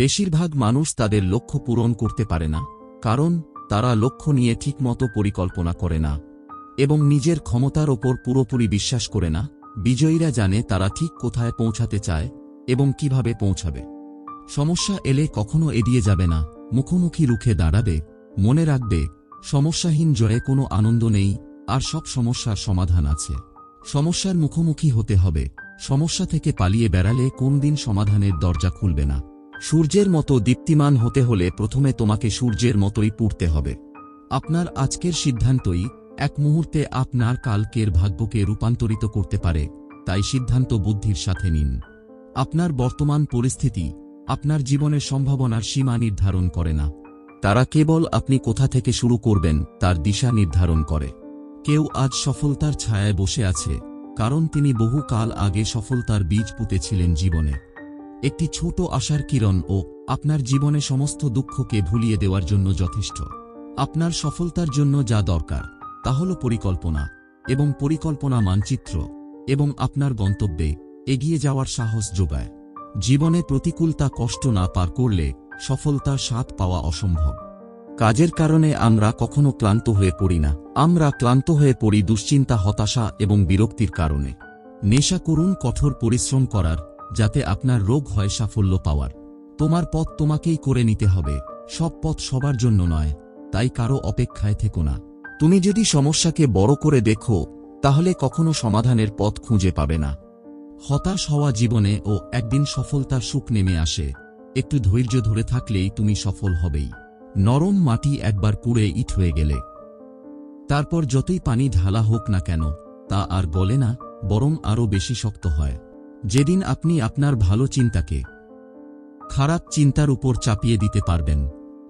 বেশিরভাগ মানুষ তাদের লক্ষ্য পূরণ করতে পারে না, কারণ তারা লক্ষ্য নিয়ে ঠিকমতো পরিকল্পনা করে না এবং নিজের ক্ষমতার ওপর পুরোপুরি বিশ্বাস করে না। বিজয়ীরা জানে তারা ঠিক কোথায় পৌঁছাতে চায় এবং কিভাবে পৌঁছাবে। সমস্যা এলে কখনো এড়িয়ে যাবে না, মুখোমুখি রুখে দাঁড়াবে। মনে রাখবে, সমস্যাহীন জয়ে কোনো আনন্দ নেই, আর সব সমস্যার সমাধান আছে। সমস্যার মুখোমুখি হতে হবে। সমস্যা থেকে পালিয়ে বেড়ালে কোনদিন সমাধানের দরজা খুলবে না। সূর্যের মতো দীপ্তিমান হতে হলে প্রথমে তোমাকে সূর্যের মতোই পুড়তে হবে। আপনার আজকের সিদ্ধান্তই এক মুহূর্তে আপনার কালকের ভাগ্যকে রূপান্তরিত করতে পারে, তাই সিদ্ধান্ত বুদ্ধির সাথে নিন। আপনার বর্তমান পরিস্থিতি আপনার জীবনের সম্ভাবনার সীমা নির্ধারণ করে না, তারা কেবল আপনি কোথা থেকে শুরু করবেন তার দিশা নির্ধারণ করে। কেউ আজ সফলতার ছায়ায় বসে আছে, কারণ তিনি বহু কাল আগে সফলতার বীজ পুঁতেছিলেন জীবনে। একটি ছোট আশার কিরণ ও আপনার জীবনে সমস্ত দুঃখকে ভুলিয়ে দেওয়ার জন্য যথেষ্ট। আপনার সফলতার জন্য যা দরকার তা হল পরিকল্পনা, এবং পরিকল্পনা মানচিত্র, এবং আপনার গন্তব্যে এগিয়ে যাওয়ার সাহস যোগায়। জীবনে প্রতিকূলতা কষ্ট না পার করলে সফলতার স্বাদ পাওয়া অসম্ভব। কাজের কারণে আমরা কখনো ক্লান্ত হয়ে পড়ি না, আমরা ক্লান্ত হয়ে পড়ি দুশ্চিন্তা, হতাশা এবং বিরক্তির কারণে। নেশা করুন কঠোর পরিশ্রম করার, যাতে আপনার রোগ হয় সাফল্য পাওয়ার। তোমার পথ তোমাকেই করে নিতে হবে, সব পথ সবার জন্য নয়, তাই কারো অপেক্ষায় থেকো না। তুমি যদি সমস্যাকে বড় করে দেখো, তাহলে কখনো সমাধানের পথ খুঁজে পাবে না। হতাশ হওয়া জীবনে ও একদিন সফলতার সুখ নেমে আসে। একটু ধৈর্য ধরে থাকলেই তুমি সফল হবেই। নরম মাটি একবার পুড়ে ইট হয়ে গেলে তারপর যতই পানি ঢালা হোক না কেন, তা আর গলে না, বরং আরও বেশি শক্ত হয়। যেদিন আপনি আপনার ভালো চিন্তাকে খারাপ চিন্তার উপর চাপিয়ে দিতে পারবেন,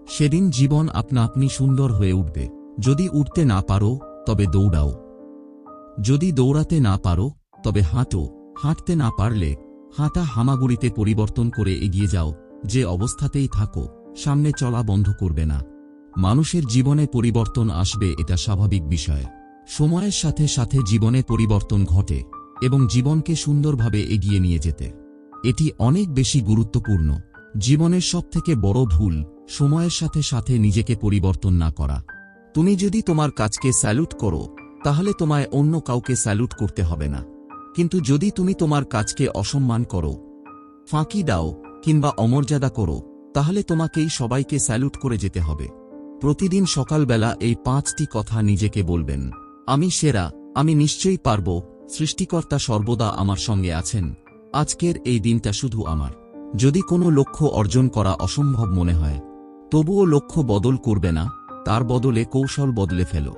সেদিন জীবন আপনা আপনি সুন্দর হয়ে উঠবে। যদি উঠতে না পারো, তবে দৌড়াও। যদি দৌড়াতে না পারো, তবে হাঁটো। হাঁটতে না পারলে হাঁটা হামাগুড়িতে পরিবর্তন করে এগিয়ে যাও। যে অবস্থাতেই থাকো, সামনে চলা বন্ধ করবে না। মানুষের জীবনে পরিবর্তন আসবে, এটা স্বাভাবিক বিষয়। সময়ের সাথে সাথে জীবনে পরিবর্তন ঘটে, এবং জীবনকে সুন্দরভাবে এগিয়ে নিয়ে যেতে এটি অনেক বেশি গুরুত্বপূর্ণ। জীবনের সবথেকে বড় ভুল সময়ের সাথে সাথে নিজেকে পরিবর্তন না করা। তুমি যদি তোমার কাজকে স্যালুট করো, তাহলে তোমায় অন্য কাউকে স্যালুট করতে হবে না। কিন্তু যদি তুমি তোমার কাজকে অসম্মান করো, ফাঁকি দাও কিংবা অমর্যাদা করো, তাহলে তোমাকেই সবাইকে স্যালুট করে যেতে হবে। প্রতিদিন সকালবেলা এই 5টি কথা নিজেকে বলবেন। আমি সেরা, আমি নিশ্চয়ই পারব, সৃষ্টিকর্তা সর্বদা আমার সঙ্গে আছেন, আজকের এই দিনটা শুধু আমার। যদি কোনো লক্ষ্য অর্জন করা অসম্ভব মনে হয়, তবুও লক্ষ্য বদল করবে না, তার বদলে কৌশল বদলে ফেলো।